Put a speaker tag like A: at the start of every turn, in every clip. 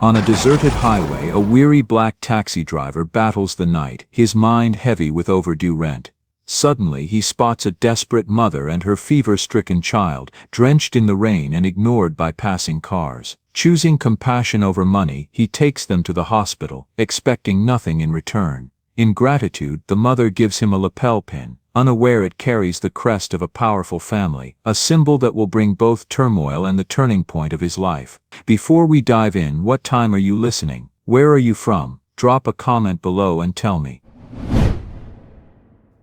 A: On a deserted highway, a weary black taxi driver battles the night, his mind heavy with overdue rent. Suddenly he spots a desperate mother and her fever-stricken child, drenched in the rain and ignored by passing cars. Choosing compassion over money, he takes them to the hospital, expecting nothing in return. In gratitude, the mother gives him a lapel pin, unaware it carries the crest of a powerful family, a symbol that will bring both turmoil and the turning point of his life. Before we dive in, what time are you listening? Where are you from? Drop a comment below and tell me.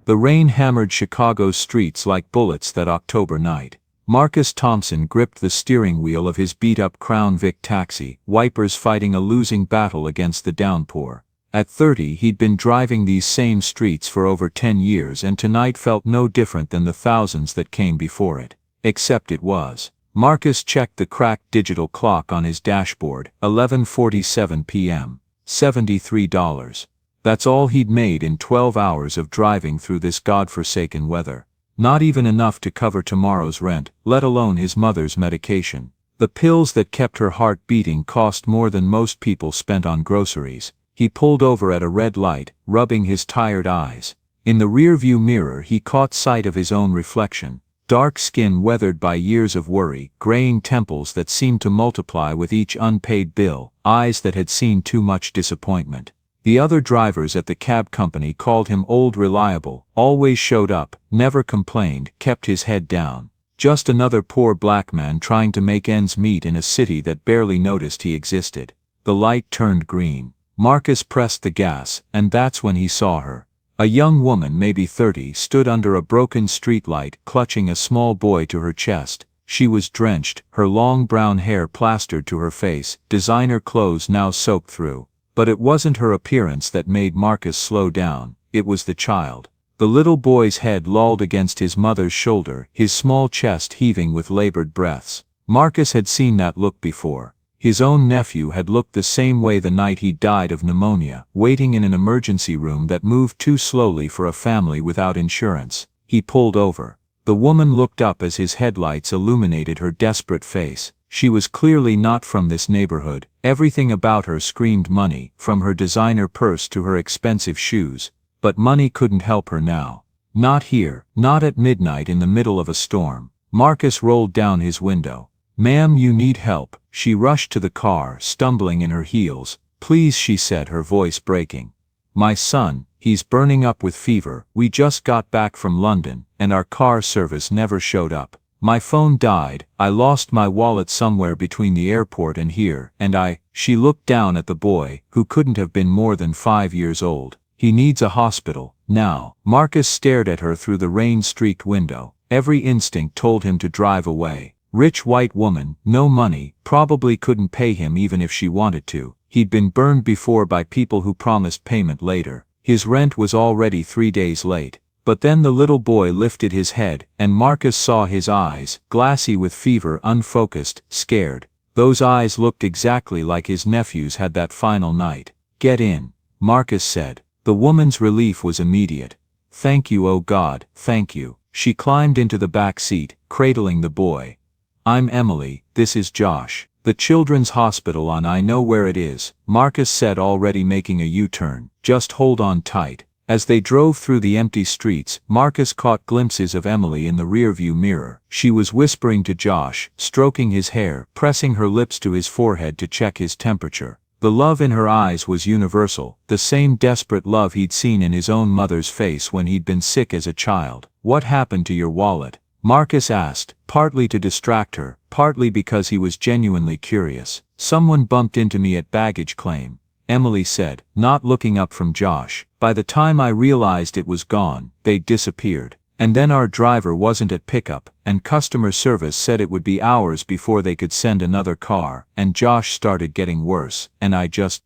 A: The rain hammered Chicago's streets like bullets that October night. Marcus Thompson gripped the steering wheel of his beat-up Crown Vic taxi, wipers fighting a losing battle against the downpour. At 30, he'd been driving these same streets for over 10 years and tonight felt no different than the thousands that came before it. Except it was. Marcus checked the cracked digital clock on his dashboard, 11:47 p.m. $73. That's all he'd made in 12 hours of driving through this godforsaken weather. Not even enough to cover tomorrow's rent, let alone his mother's medication. The pills that kept her heart beating cost more than most people spent on groceries. He pulled over at a red light, rubbing his tired eyes. In the rearview mirror he caught sight of his own reflection. Dark skin weathered by years of worry, graying temples that seemed to multiply with each unpaid bill, eyes that had seen too much disappointment. The other drivers at the cab company called him old reliable, always showed up, never complained, kept his head down. Just another poor black man trying to make ends meet in a city that barely noticed he existed. The light turned green. Marcus pressed the gas, and that's when he saw her. A young woman, maybe 30, stood under a broken streetlight, clutching a small boy to her chest. She was drenched, her long brown hair plastered to her face, designer clothes now soaked through. But it wasn't her appearance that made Marcus slow down, it was the child. The little boy's head lolled against his mother's shoulder, his small chest heaving with labored breaths. Marcus had seen that look before. His own nephew had looked the same way the night he died of pneumonia, waiting in an emergency room that moved too slowly for a family without insurance. He pulled over. The woman looked up as his headlights illuminated her desperate face. She was clearly not from this neighborhood. Everything about her screamed money, from her designer purse to her expensive shoes. But money couldn't help her now. Not here, not at midnight in the middle of a storm. Marcus rolled down his window. "Ma'am, you need help." She rushed to the car, stumbling in her heels. "Please," she said, her voice breaking. "My son, he's burning up with fever. We just got back from London, and our car service never showed up. My phone died, I lost my wallet somewhere between the airport and here, and She looked down at the boy, who couldn't have been more than 5 years old. "He needs a hospital, now." Marcus stared at her through the rain-streaked window. Every instinct told him to drive away. Rich white woman, no money, probably couldn't pay him even if she wanted to. He'd been burned before by people who promised payment later. His rent was already 3 days late. But then the little boy lifted his head, and Marcus saw his eyes, glassy with fever, unfocused, scared. Those eyes looked exactly like his nephew's had that final night. "Get in," Marcus said. The woman's relief was immediate. "Thank you, oh God, thank you." She climbed into the back seat, cradling the boy. "I'm Emily, this is Josh. The children's hospital on I know where it is," Marcus said, already making a U-turn. "Just hold on tight." As they drove through the empty streets, Marcus caught glimpses of Emily in the rearview mirror. She was whispering to Josh, stroking his hair, pressing her lips to his forehead to check his temperature. The love in her eyes was universal, the same desperate love he'd seen in his own mother's face when he'd been sick as a child. "What happened to your wallet?" Marcus asked, partly to distract her, partly because he was genuinely curious. "Someone bumped into me at baggage claim," Emily said, not looking up from Josh. "By the time I realized it was gone, they'd disappeared. And then our driver wasn't at pickup, and customer service said it would be hours before they could send another car, and Josh started getting worse, and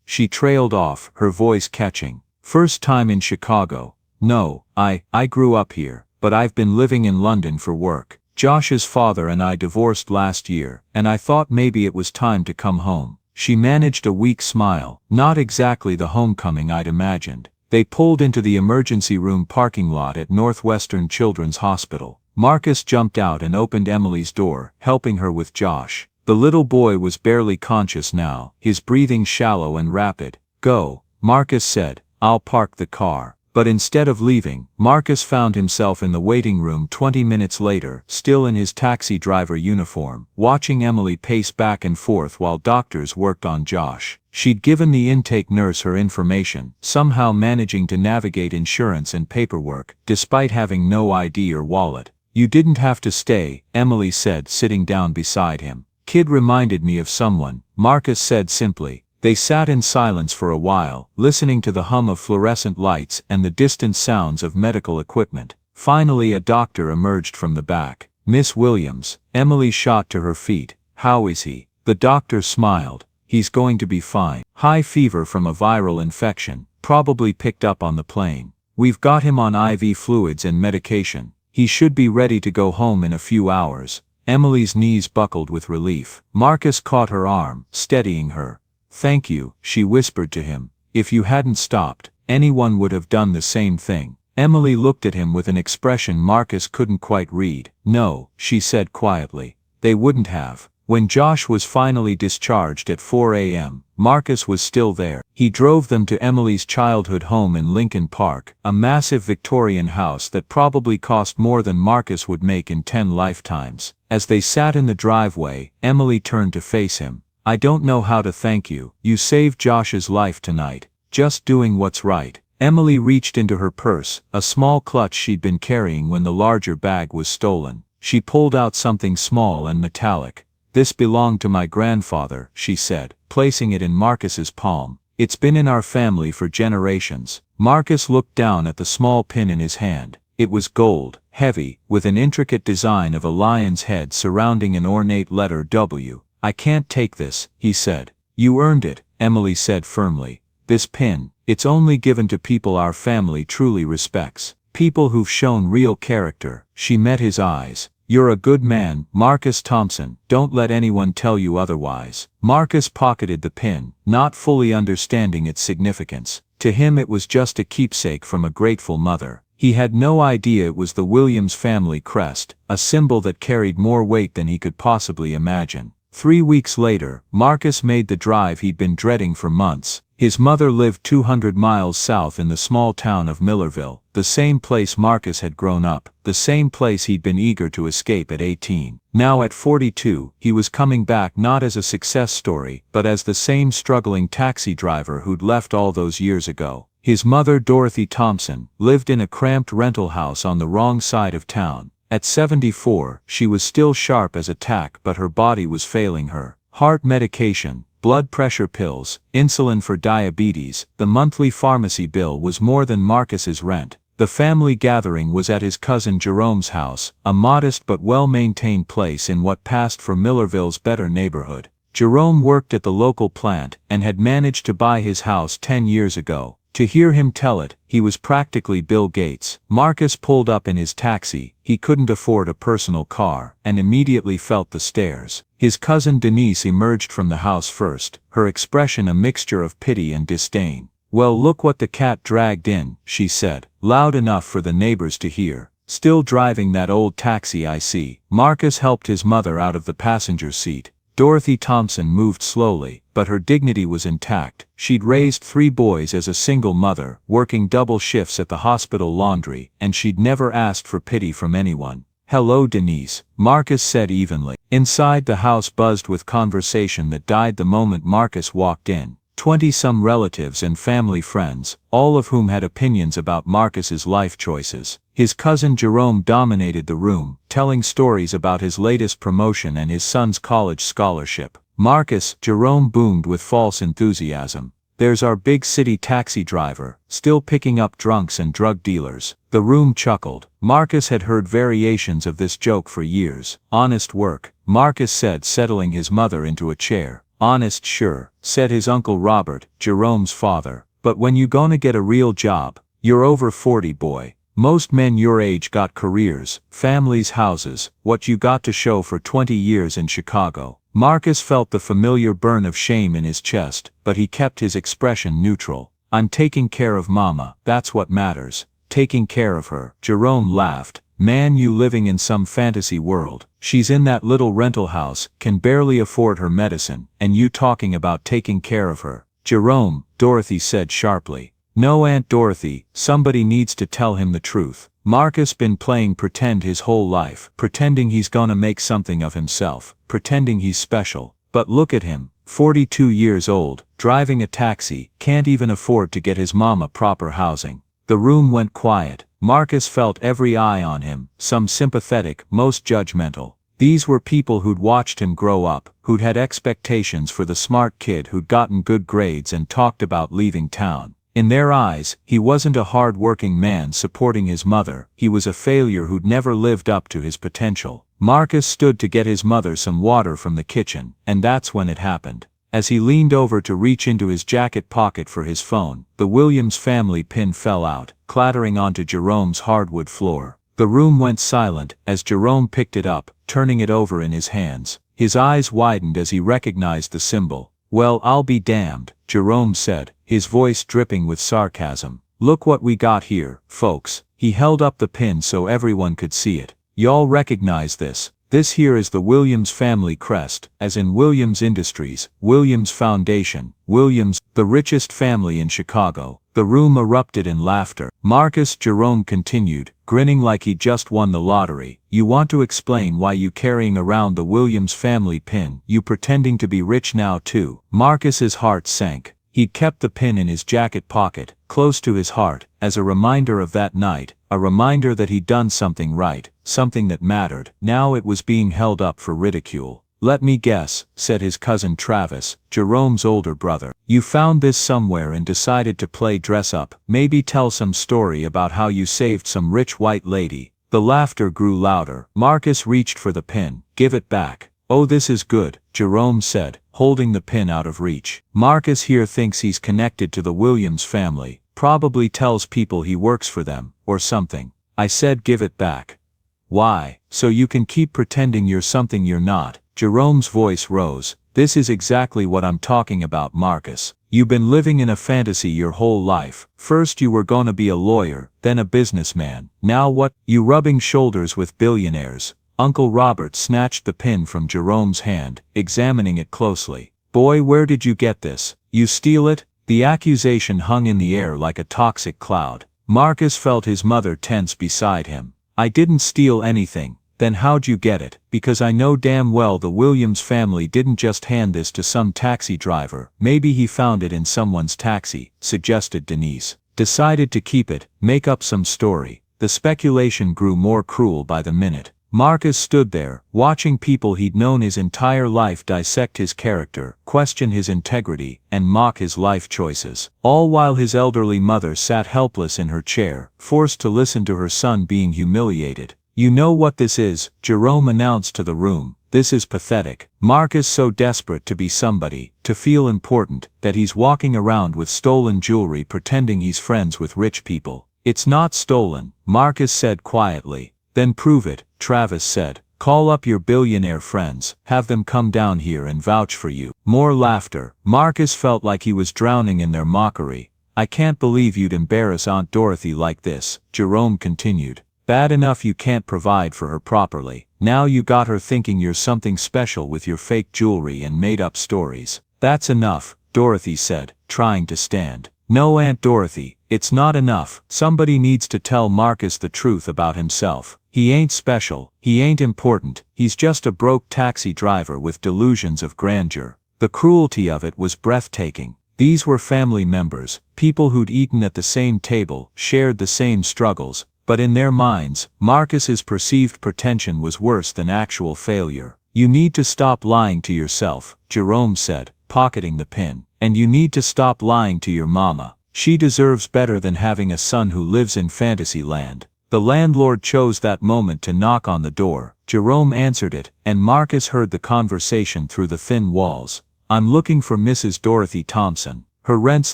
A: She trailed off, her voice catching. "First time in Chicago. No, I grew up here, but I've been living in London for work. Josh's father and I divorced last year, and I thought maybe it was time to come home." She managed a weak smile, not exactly the homecoming I'd imagined. They pulled into the emergency room parking lot at Northwestern Children's Hospital. Marcus jumped out and opened Emily's door, helping her with Josh. The little boy was barely conscious now, his breathing shallow and rapid. "Go," Marcus said, "I'll park the car." But instead of leaving, Marcus found himself in the waiting room 20 minutes later, still in his taxi driver uniform, watching Emily pace back and forth while doctors worked on Josh. She'd given the intake nurse her information, somehow managing to navigate insurance and paperwork, despite having no ID or wallet. "You didn't have to stay," Emily said, sitting down beside him. "Kid reminded me of someone," Marcus said simply. They sat in silence for a while, listening to the hum of fluorescent lights and the distant sounds of medical equipment. Finally a doctor emerged from the back. "Miss Williams." Emily shot to her feet. "How is he?" The doctor smiled. "He's going to be fine. High fever from a viral infection, probably picked up on the plane. We've got him on IV fluids and medication. He should be ready to go home in a few hours." Emily's knees buckled with relief. Marcus caught her arm, steadying her. "Thank you," she whispered to him. "If you hadn't stopped, anyone would have done the same thing." Emily looked at him with an expression Marcus couldn't quite read. "No," she said quietly. "They wouldn't have." When Josh was finally discharged at 4 a.m., Marcus was still there. He drove them to Emily's childhood home in Lincoln Park, a massive Victorian house that probably cost more than Marcus would make in 10 lifetimes. As they sat in the driveway, Emily turned to face him. "I don't know how to thank you. You saved Josh's life tonight. Just doing what's right." Emily reached into her purse, a small clutch she'd been carrying when the larger bag was stolen. She pulled out something small and metallic. "This belonged to my grandfather," she said, placing it in Marcus's palm. "It's been in our family for generations." Marcus looked down at the small pin in his hand. It was gold, heavy, with an intricate design of a lion's head surrounding an ornate letter W. "I can't take this," he said. "You earned it," Emily said firmly. "This pin, it's only given to people our family truly respects. People who've shown real character." She met his eyes. "You're a good man, Marcus Thompson. Don't let anyone tell you otherwise." Marcus pocketed the pin, not fully understanding its significance. To him it was just a keepsake from a grateful mother. He had no idea it was the Williams family crest, a symbol that carried more weight than he could possibly imagine. 3 weeks later, Marcus made the drive he'd been dreading for months. His mother lived 200 miles south in the small town of Millerville, the same place Marcus had grown up, the same place he'd been eager to escape at 18. Now at 42, he was coming back not as a success story, but as the same struggling taxi driver who'd left all those years ago. His mother, Dorothy Thompson, lived in a cramped rental house on the wrong side of town. At 74, she was still sharp as a tack, but her body was failing her. Heart medication, blood pressure pills, insulin for diabetes, the monthly pharmacy bill was more than Marcus's rent. The family gathering was at his cousin Jerome's house, a modest but well-maintained place in what passed for Millerville's better neighborhood. Jerome worked at the local plant and had managed to buy his house 10 years ago. To hear him tell it, he was practically Bill Gates. Marcus pulled up in his taxi. He couldn't afford a personal car, and immediately felt the stares. His cousin Denise emerged from the house first, her expression a mixture of pity and disdain. "Well, look what the cat dragged in," she said, loud enough for the neighbors to hear. "Still driving that old taxi, I see." Marcus helped his mother out of the passenger seat. Dorothy Thompson moved slowly, but her dignity was intact. She'd raised 3 boys as a single mother, working double shifts at the hospital laundry, and she'd never asked for pity from anyone. "Hello, Denise," Marcus said evenly. Inside, the house buzzed with conversation that died the moment Marcus walked in. 20-some relatives and family friends, all of whom had opinions about Marcus's life choices. His cousin Jerome dominated the room, telling stories about his latest promotion and his son's college scholarship. "Marcus," Jerome boomed with false enthusiasm. "There's our big city taxi driver, still picking up drunks and drug dealers." The room chuckled. Marcus had heard variations of this joke for years. "Honest work," Marcus said, settling his mother into a chair. "Honest, sure," said his Uncle Robert, Jerome's father. "But when you gonna get a real job? You're over 40, boy. Most men your age got careers, families, houses. What you got to show for 20 years in Chicago?" Marcus felt the familiar burn of shame in his chest, but he kept his expression neutral. "I'm taking care of Mama, that's what matters. Taking care of her." Jerome laughed. Man, you living in some fantasy world. She's in that little rental house, can barely afford her medicine, and you talking about taking care of her. Jerome, Dorothy said sharply. No, Aunt Dorothy, somebody needs to tell him the truth. Marcus been playing pretend his whole life, pretending he's gonna make something of himself, pretending he's special. But look at him, 42 years old, driving a taxi, can't even afford to get his mama proper housing. The room went quiet. Marcus felt every eye on him, some sympathetic, most judgmental. These were people who'd watched him grow up, who'd had expectations for the smart kid who'd gotten good grades and talked about leaving town. In their eyes, he wasn't a hard-working man supporting his mother, he was a failure who'd never lived up to his potential. Marcus stood to get his mother some water from the kitchen, and that's when it happened. As he leaned over to reach into his jacket pocket for his phone, the Williams family pin fell out, clattering onto Jerome's hardwood floor. The room went silent as Jerome picked it up, turning it over in his hands. His eyes widened as he recognized the symbol. Well, I'll be damned, Jerome said, his voice dripping with sarcasm. Look what we got here, folks. He held up the pin so everyone could see it. Y'all recognize this? This here is the Williams family crest, as in Williams Industries, Williams Foundation, Williams, the richest family in Chicago. The room erupted in laughter. Marcus, Jerome continued, grinning like he just won the lottery. You want to explain why you carrying around the Williams family pin? You pretending to be rich now too? Marcus's heart sank. He'd kept the pin in his jacket pocket, close to his heart, as a reminder of that night, a reminder that he'd done something right, something that mattered. Now it was being held up for ridicule. Let me guess, said his cousin Travis, Jerome's older brother. You found this somewhere and decided to play dress up, maybe tell some story about how you saved some rich white lady. The laughter grew louder. Marcus reached for the pin. Give it back. Oh, this is good, Jerome said, holding the pin out of reach. Marcus here thinks he's connected to the Williams family, probably tells people he works for them, or something. I said give it back. Why? So you can keep pretending you're something you're not. Jerome's voice rose. This is exactly what I'm talking about, Marcus. You've been living in a fantasy your whole life. First you were gonna be a lawyer, then a businessman. Now what? You rubbing shoulders with billionaires. Uncle Robert snatched the pin from Jerome's hand, examining it closely. Boy, where did you get this? You steal it? The accusation hung in the air like a toxic cloud. Marcus felt his mother tense beside him. I didn't steal anything. Then how'd you get it? Because I know damn well the Williams family didn't just hand this to some taxi driver. Maybe he found it in someone's taxi, suggested Denise. Decided to keep it, make up some story. The speculation grew more cruel by the minute. Marcus stood there, watching people he'd known his entire life dissect his character, question his integrity, and mock his life choices. All while his elderly mother sat helpless in her chair, forced to listen to her son being humiliated. You know what this is, Jerome announced to the room. This is pathetic. Marcus so desperate to be somebody, to feel important, that he's walking around with stolen jewelry pretending he's friends with rich people. It's not stolen, Marcus said quietly. Then prove it, Travis said. Call up your billionaire friends, have them come down here and vouch for you. More laughter. Marcus felt like he was drowning in their mockery. I can't believe you'd embarrass Aunt Dorothy like this, Jerome continued. Bad enough you can't provide for her properly. Now you got her thinking you're something special with your fake jewelry and made-up stories. That's enough, Dorothy said, trying to stand. No, Aunt Dorothy, it's not enough. Somebody needs to tell Marcus the truth about himself. He ain't special, he ain't important, he's just a broke taxi driver with delusions of grandeur. The cruelty of it was breathtaking. These were family members, people who'd eaten at the same table, shared the same struggles, but in their minds, Marcus's perceived pretension was worse than actual failure. You need to stop lying to yourself, Jerome said, pocketing the pin. And you need to stop lying to your mama. She deserves better than having a son who lives in fantasy land. The landlord chose that moment to knock on the door. Jerome answered it, and Marcus heard the conversation through the thin walls. I'm looking for Mrs. Dorothy Thompson. Her rent's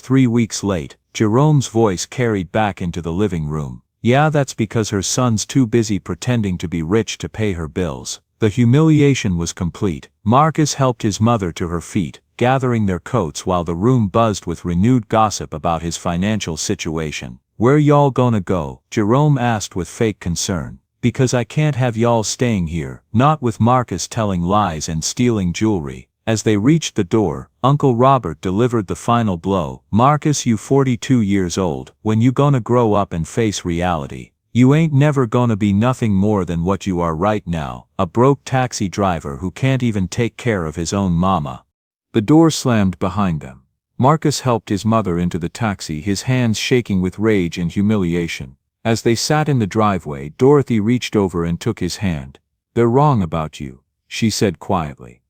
A: 3 weeks late. Jerome's voice carried back into the living room. Yeah, that's because her son's too busy pretending to be rich to pay her bills. The humiliation was complete. Marcus helped his mother to her feet, gathering their coats while the room buzzed with renewed gossip about his financial situation. Where y'all gonna go? Jerome asked with fake concern. Because I can't have y'all staying here, not with Marcus telling lies and stealing jewelry. As they reached the door, Uncle Robert delivered the final blow. Marcus, you 42 years old, when you gonna grow up and face reality? You ain't never gonna be nothing more than what you are right now, a broke taxi driver who can't even take care of his own mama. The door slammed behind them. Marcus helped his mother into the taxi, his hands shaking with rage and humiliation. As they sat in the driveway, Dorothy reached over and took his hand. They're wrong about you, she said quietly.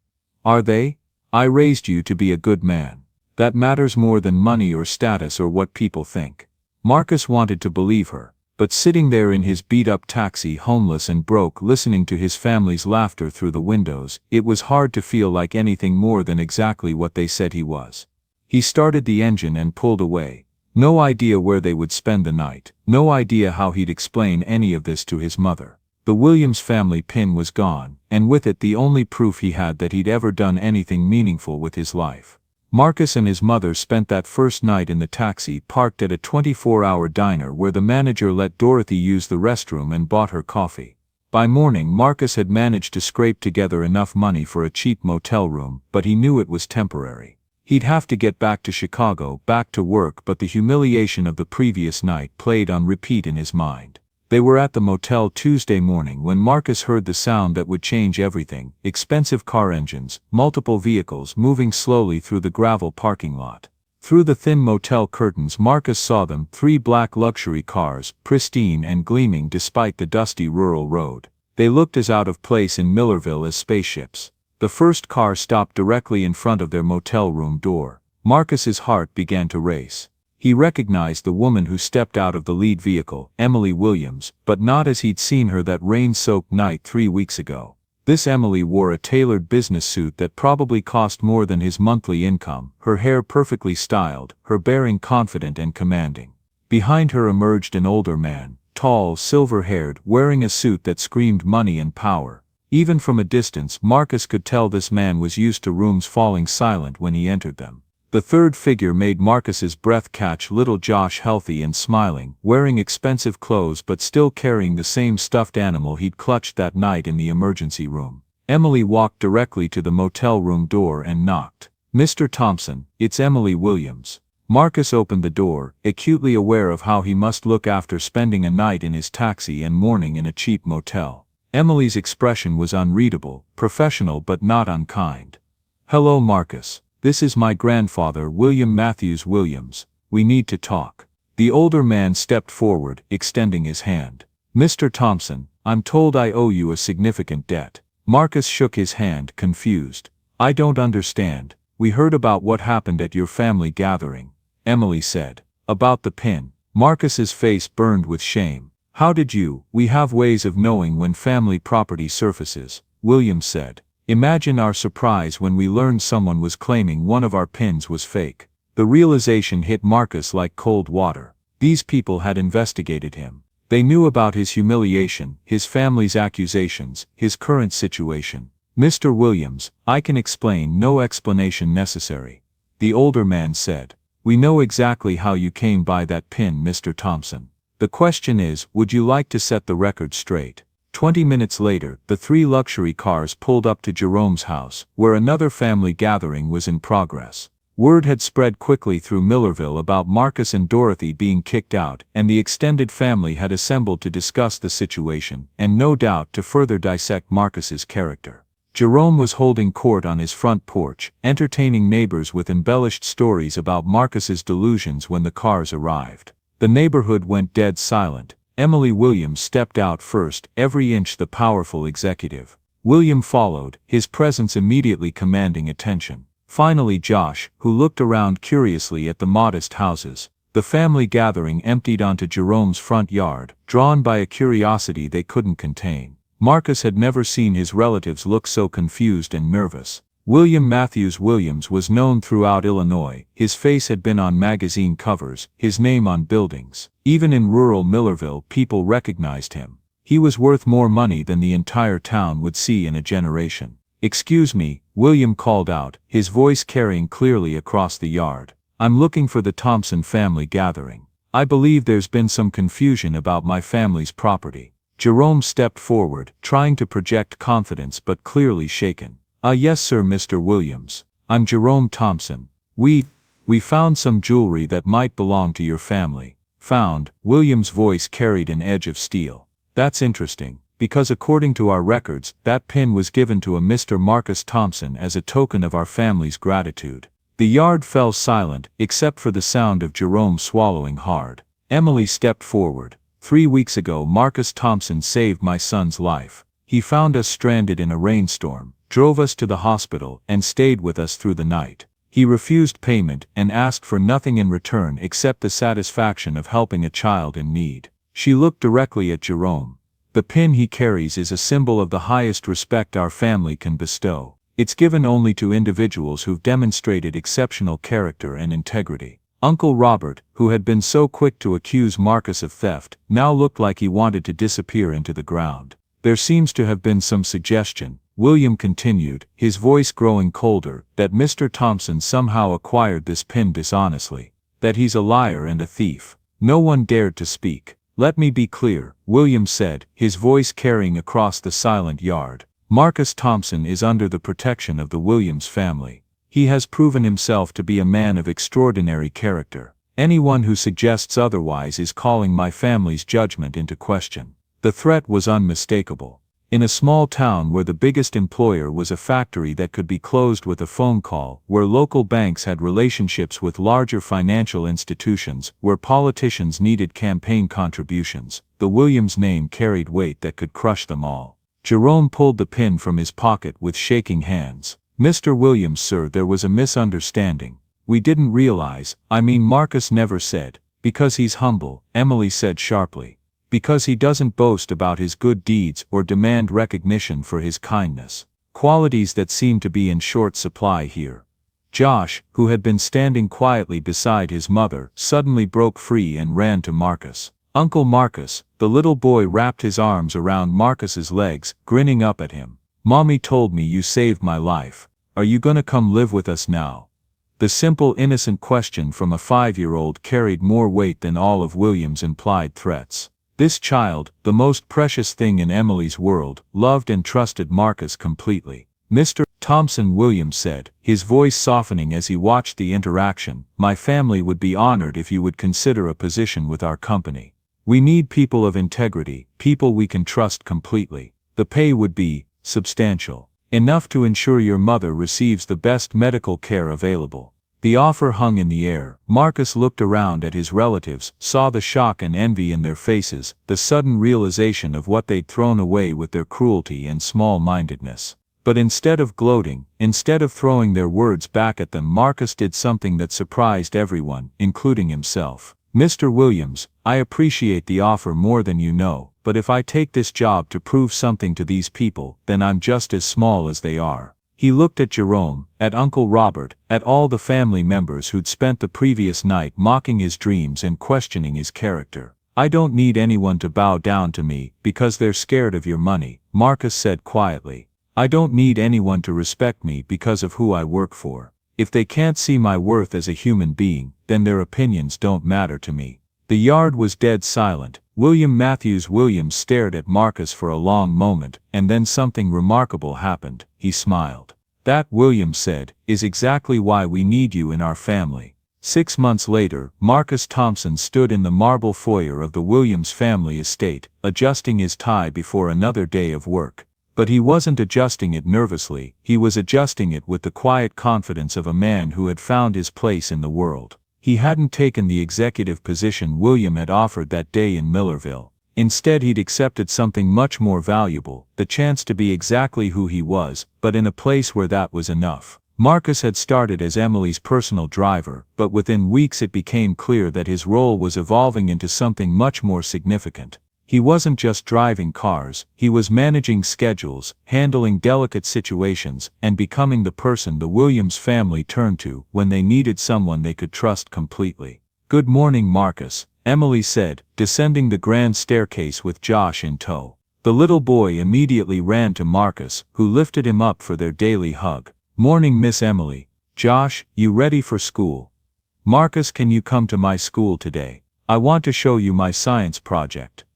A: Are they? I raised you to be a good man. That matters more than money or status or what people think. Marcus wanted to believe her, but sitting there in his beat-up taxi, homeless and broke, listening to his family's laughter through the windows, it was hard to feel like anything more than exactly what they said he was. He started the engine and pulled away. No idea where they would spend the night, no idea how he'd explain any of this to his mother. The Williams family pin was gone, and with it the only proof he had that he'd ever done anything meaningful with his life. Marcus and his mother spent that first night in the taxi, parked at a 24-hour diner where the manager let Dorothy use the restroom and bought her coffee. By morning, Marcus had managed to scrape together enough money for a cheap motel room, but he knew it was temporary. He'd have to get back to Chicago, back to work, but the humiliation of the previous night played on repeat in his mind. They were at the motel Tuesday morning when Marcus heard the sound that would change everything: expensive car engines, multiple vehicles moving slowly through the gravel parking lot. Through the thin motel curtains, Marcus saw them, 3 black luxury cars, pristine and gleaming despite the dusty rural road. They looked as out of place in Millerville as spaceships. The first car stopped directly in front of their motel room door. Marcus's heart began to race. He recognized the woman who stepped out of the lead vehicle, Emily Williams, but not as he'd seen her that rain-soaked night 3 weeks ago. This Emily wore a tailored business suit that probably cost more than his monthly income, her hair perfectly styled, her bearing confident and commanding. Behind her emerged an older man, tall, silver-haired, wearing a suit that screamed money and power. Even from a distance, Marcus could tell this man was used to rooms falling silent when he entered them. The third figure made Marcus's breath catch. Little Josh, healthy and smiling, wearing expensive clothes but still carrying the same stuffed animal he'd clutched that night in the emergency room. Emily walked directly to the motel room door and knocked. "Mr. Thompson, it's Emily Williams." Marcus opened the door, acutely aware of how he must look after spending a night in his taxi and morning in a cheap motel. Emily's expression was unreadable, professional but not unkind. "Hello, Marcus. This is my grandfather, William Matthews Williams. We need to talk." The older man stepped forward, extending his hand. "Mr. Thompson, I'm told I owe you a significant debt." Marcus shook his hand, confused. "I don't understand. We heard about what happened at your family gathering," Emily said. "About the pin." Marcus's face burned with shame. "How did you? We have ways of knowing when family property surfaces," Williams said. "Imagine our surprise when we learned someone was claiming one of our pins was fake." The realization hit Marcus like cold water. These people had investigated him. They knew about his humiliation, his family's accusations, his current situation. "Mr. Williams, I can explain. No explanation necessary," the older man said. "We know exactly how you came by that pin, Mr. Thompson. The question is, would you like to set the record straight?" 20 minutes later, the 3 luxury cars pulled up to Jerome's house, where another family gathering was in progress. Word had spread quickly through Millerville about Marcus and Dorothy being kicked out, and the extended family had assembled to discuss the situation, and no doubt to further dissect Marcus's character. Jerome was holding court on his front porch, entertaining neighbors with embellished stories about Marcus's delusions when the cars arrived. The neighborhood went dead silent. Emily Williams stepped out first, every inch the powerful executive. William followed, his presence immediately commanding attention. Finally Josh, who looked around curiously at the modest houses. The family gathering emptied onto Jerome's front yard, drawn by a curiosity they couldn't contain. Marcus had never seen his relatives look so confused and nervous. William Matthews Williams was known throughout Illinois. His face had been on magazine covers, his name on buildings. Even in rural Millerville, people recognized him. He was worth more money than the entire town would see in a generation. "Excuse me," William called out, his voice carrying clearly across the yard. "I'm looking for the Thompson family gathering. I believe there's been some confusion about my family's property." Jerome stepped forward, trying to project confidence but clearly shaken. Yes sir, Mr. Williams. I'm Jerome Thompson. We found some jewelry that might belong to your family. Found? Williams' voice carried an edge of steel. That's interesting, because according to our records, that pin was given to a Mr. Marcus Thompson as a token of our family's gratitude. The yard fell silent, except for the sound of Jerome swallowing hard. Emily stepped forward. 3 weeks ago Marcus Thompson saved my son's life. He found us stranded in a rainstorm, drove us to the hospital, and stayed with us through the night. He refused payment and asked for nothing in return except the satisfaction of helping a child in need. She looked directly at Jerome. The pin he carries is a symbol of the highest respect our family can bestow. It's given only to individuals who've demonstrated exceptional character and integrity. Uncle Robert, who had been so quick to accuse Marcus of theft, now looked like he wanted to disappear into the ground. There seems to have been some suggestion, William continued, his voice growing colder, that Mr. Thompson somehow acquired this pin dishonestly. That he's a liar and a thief. No one dared to speak. Let me be clear, William said, his voice carrying across the silent yard. Marcus Thompson is under the protection of the Williams family. He has proven himself to be a man of extraordinary character. Anyone who suggests otherwise is calling my family's judgment into question. The threat was unmistakable. In a small town where the biggest employer was a factory that could be closed with a phone call, where local banks had relationships with larger financial institutions, where politicians needed campaign contributions, the Williams name carried weight that could crush them all. Jerome pulled the pin from his pocket with shaking hands. Mr. Williams, sir, there was a misunderstanding. We didn't realize, Marcus never said, because he's humble, Emily said sharply. Because he doesn't boast about his good deeds or demand recognition for his kindness. Qualities that seem to be in short supply here. Josh, who had been standing quietly beside his mother, suddenly broke free and ran to Marcus. Uncle Marcus, the little boy wrapped his arms around Marcus's legs, grinning up at him. Mommy told me you saved my life. Are you gonna come live with us now? The simple innocent question from a 5-year-old carried more weight than all of William's implied threats. This child, the most precious thing in Emily's world, loved and trusted Marcus completely. Mr. Thompson, Williams said, his voice softening as he watched the interaction, my family would be honored if you would consider a position with our company. We need people of integrity, people we can trust completely. The pay would be substantial. Enough to ensure your mother receives the best medical care available. The offer hung in the air. Marcus looked around at his relatives, saw the shock and envy in their faces, the sudden realization of what they'd thrown away with their cruelty and small-mindedness. But instead of gloating, instead of throwing their words back at them, Marcus did something that surprised everyone, including himself. Mr. Williams, I appreciate the offer more than you know, but if I take this job to prove something to these people, then I'm just as small as they are. He looked at Jerome, at Uncle Robert, at all the family members who'd spent the previous night mocking his dreams and questioning his character. I don't need anyone to bow down to me, because they're scared of your money, Marcus said quietly. I don't need anyone to respect me because of who I work for. If they can't see my worth as a human being, then their opinions don't matter to me. The yard was dead silent. William Matthews Williams stared at Marcus for a long moment, and then something remarkable happened. He smiled. That, Williams said, is exactly why we need you in our family. 6 months later, Marcus Thompson stood in the marble foyer of the Williams family estate, adjusting his tie before another day of work. But he wasn't adjusting it nervously, he was adjusting it with the quiet confidence of a man who had found his place in the world. He hadn't taken the executive position William had offered that day in Millerville. Instead, he'd accepted something much more valuable, the chance to be exactly who he was, but in a place where that was enough. Marcus had started as Emily's personal driver, but within weeks it became clear that his role was evolving into something much more significant. He wasn't just driving cars, he was managing schedules, handling delicate situations, and becoming the person the Williams family turned to when they needed someone they could trust completely. Good morning, Marcus, Emily said, descending the grand staircase with Josh in tow. The little boy immediately ran to Marcus, who lifted him up for their daily hug. Morning, Miss Emily. Josh, you ready for school? Marcus, can you come to my school today? I want to show you my science project.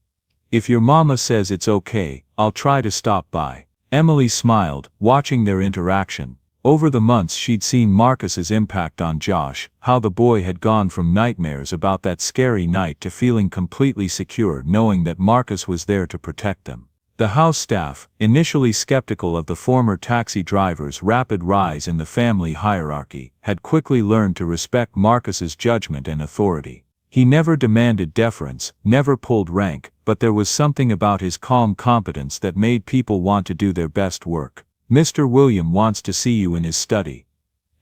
A: If your mama says it's okay, I'll try to stop by. Emily smiled, watching their interaction. Over the months she'd seen Marcus's impact on Josh, how the boy had gone from nightmares about that scary night to feeling completely secure knowing that Marcus was there to protect them. The house staff, initially skeptical of the former taxi driver's rapid rise in the family hierarchy, had quickly learned to respect Marcus's judgment and authority. He never demanded deference, never pulled rank, but there was something about his calm competence that made people want to do their best work. "Mr. William wants to see you in his study,"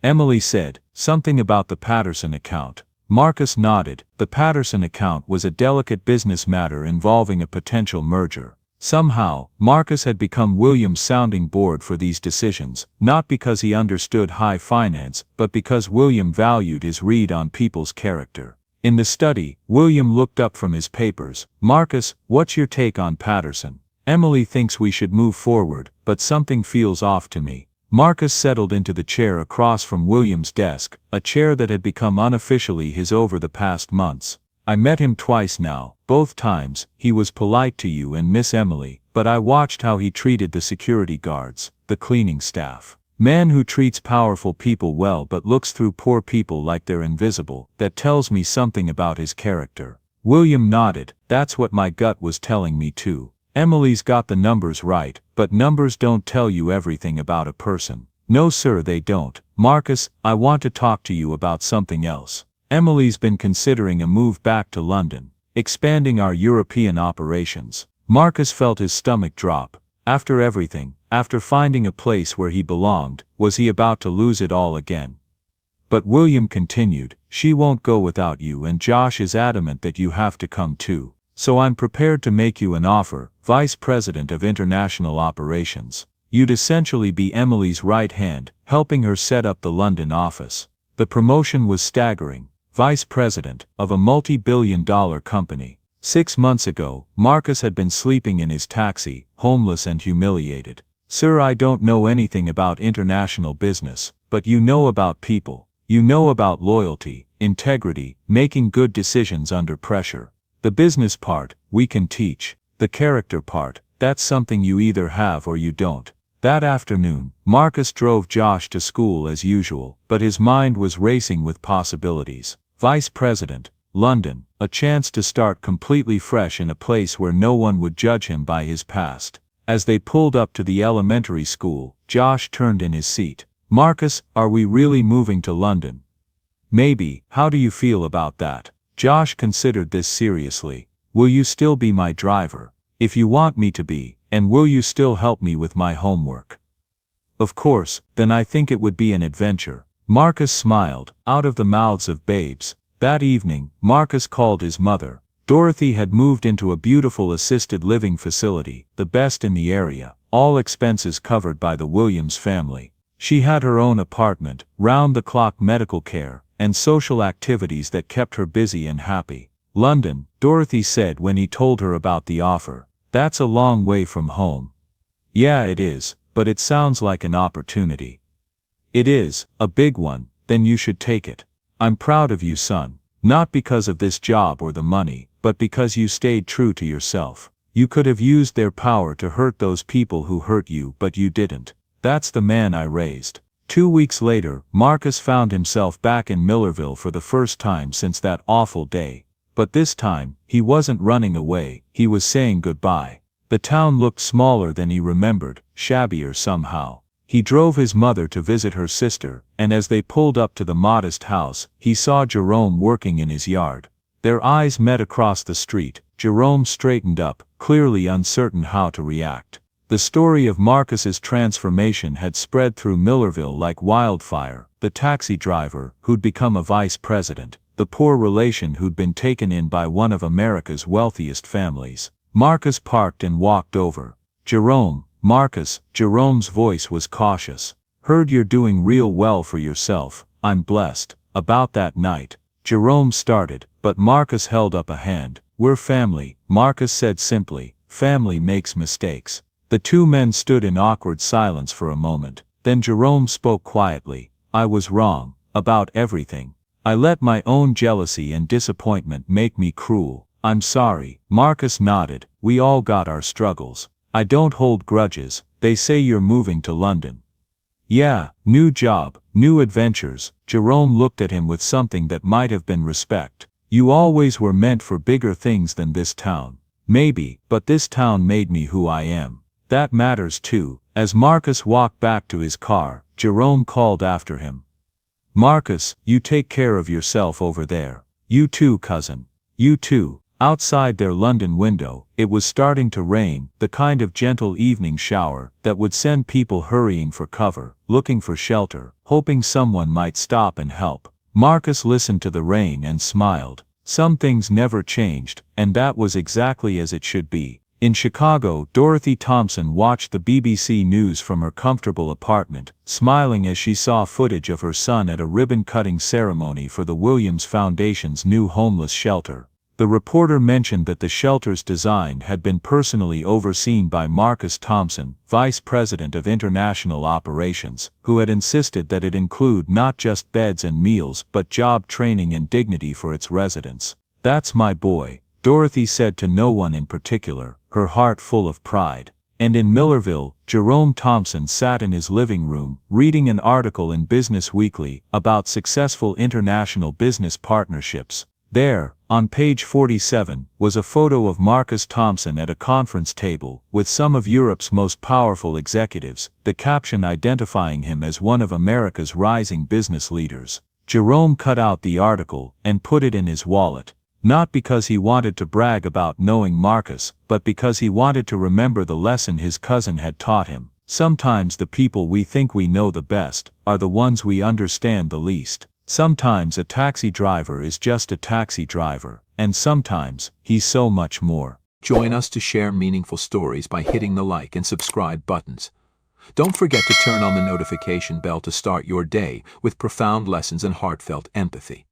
A: Emily said, something about the Patterson account. Marcus nodded. The Patterson account was a delicate business matter involving a potential merger. Somehow, Marcus had become William's sounding board for these decisions, not because he understood high finance, but because William valued his read on people's character. In the study, William looked up from his papers. "Marcus, what's your take on Patterson? Emily thinks we should move forward, but something feels off to me." Marcus settled into the chair across from William's desk, a chair that had become unofficially his over the past months. "I met him twice now. Both times, he was polite to you and Miss Emily, but I watched how he treated the security guards, the cleaning staff. Man who treats powerful people well but looks through poor people like they're invisible, that tells me something about his character." William nodded. "That's what my gut was telling me too. Emily's got the numbers right, but numbers don't tell you everything about a person." "No sir, they don't. Marcus, I want to talk to you about something else. Emily's been considering a move back to London, expanding our European operations." Marcus felt his stomach drop. After everything, after finding a place where he belonged, was he about to lose it all again? But William continued, "She won't go without you and Josh is adamant that you have to come too. So I'm prepared to make you an offer, Vice President of International Operations. You'd essentially be Emily's right hand, helping her set up the London office." The promotion was staggering. Vice President of a multi-billion-dollar company. 6 months ago, Marcus had been sleeping in his taxi, homeless and humiliated. "Sir, I don't know anything about international business, but you know about people. You know about loyalty, integrity, making good decisions under pressure. The business part, we can teach. The character part, that's something you either have or you don't." That afternoon, Marcus drove Josh to school as usual, but his mind was racing with possibilities. Vice President, London, a chance to start completely fresh in a place where no one would judge him by his past. As they pulled up to the elementary school, Josh turned in his seat. "Marcus, are we really moving to London?" "Maybe. How do you feel about that?" Josh considered this seriously. "Will you still be my driver? If you want me to be, and will you still help me with my homework?" "Of course, then I think it would be an adventure." Marcus smiled, out of the mouths of babes. That evening, Marcus called his mother. Dorothy had moved into a beautiful assisted living facility, the best in the area, all expenses covered by the Williams family. She had her own apartment, round-the-clock medical care, and social activities that kept her busy and happy. "London," Dorothy said when he told her about the offer. "That's a long way from home." "Yeah, it is, but it sounds like an opportunity." "It is, a big one, then you should take it. I'm proud of you, son. Not because of this job or the money, but because you stayed true to yourself. You could have used their power to hurt those people who hurt you, but you didn't. That's the man I raised." 2 weeks later, Marcus found himself back in Millerville for the first time since that awful day. But this time, he wasn't running away, he was saying goodbye. The town looked smaller than he remembered, shabbier somehow. He drove his mother to visit her sister, and as they pulled up to the modest house, he saw Jerome working in his yard. Their eyes met across the street. Jerome straightened up, clearly uncertain how to react. The story of Marcus's transformation had spread through Millerville like wildfire. The taxi driver, who'd become a vice president, the poor relation who'd been taken in by one of America's wealthiest families. Marcus parked and walked over. "Jerome." "Marcus," Jerome's voice was cautious. "Heard you're doing real well for yourself. I'm blessed." "About that night," Jerome started, but Marcus held up a hand. "We're family," Marcus said simply. "Family makes mistakes." The two men stood in awkward silence for a moment. Then Jerome spoke quietly. "I was wrong. About everything. I let my own jealousy and disappointment make me cruel. I'm sorry." Marcus nodded. we all got our struggles. I don't hold grudges. They say you're moving to London. Yeah, new job, new adventures. Jerome looked at him with something that might have been respect. You always were meant for bigger things than this town. Maybe, but this town made me who I am. That matters too. As Marcus walked back to his car, Jerome called after him. Marcus, you take care of yourself over there. You too, cousin. You too. Outside their London window, it was starting to rain, the kind of gentle evening shower that would send people hurrying for cover, looking for shelter, hoping someone might stop and help. Marcus listened to the rain and smiled. Some things never changed, and that was exactly as it should be. In Chicago, Dorothy Thompson watched the BBC News from her comfortable apartment, smiling as she saw footage of her son at a ribbon-cutting ceremony for the Williams Foundation's new homeless shelter. The reporter mentioned that the shelter's design had been personally overseen by Marcus Thompson, Vice President of International Operations, who had insisted that it include not just beds and meals but job training and dignity for its residents. That's my boy, Dorothy said to no one in particular, her heart full of pride. And in Millerville, Jerome Thompson sat in his living room, reading an article in Business Weekly about successful international business partnerships. There, on page 47, was a photo of Marcus Thompson at a conference table with some of Europe's most powerful executives, the caption identifying him as one of America's rising business leaders. Jerome cut out the article and put it in his wallet. Not because he wanted to brag about knowing Marcus, but because he wanted to remember the lesson his cousin had taught him. Sometimes the people we think we know the best are the ones we understand the least. Sometimes a taxi driver is just a taxi driver, and sometimes he's so much more.
B: Join us to share meaningful stories by hitting the like and subscribe buttons. Don't forget to turn on the notification bell to start your day with profound lessons and heartfelt empathy.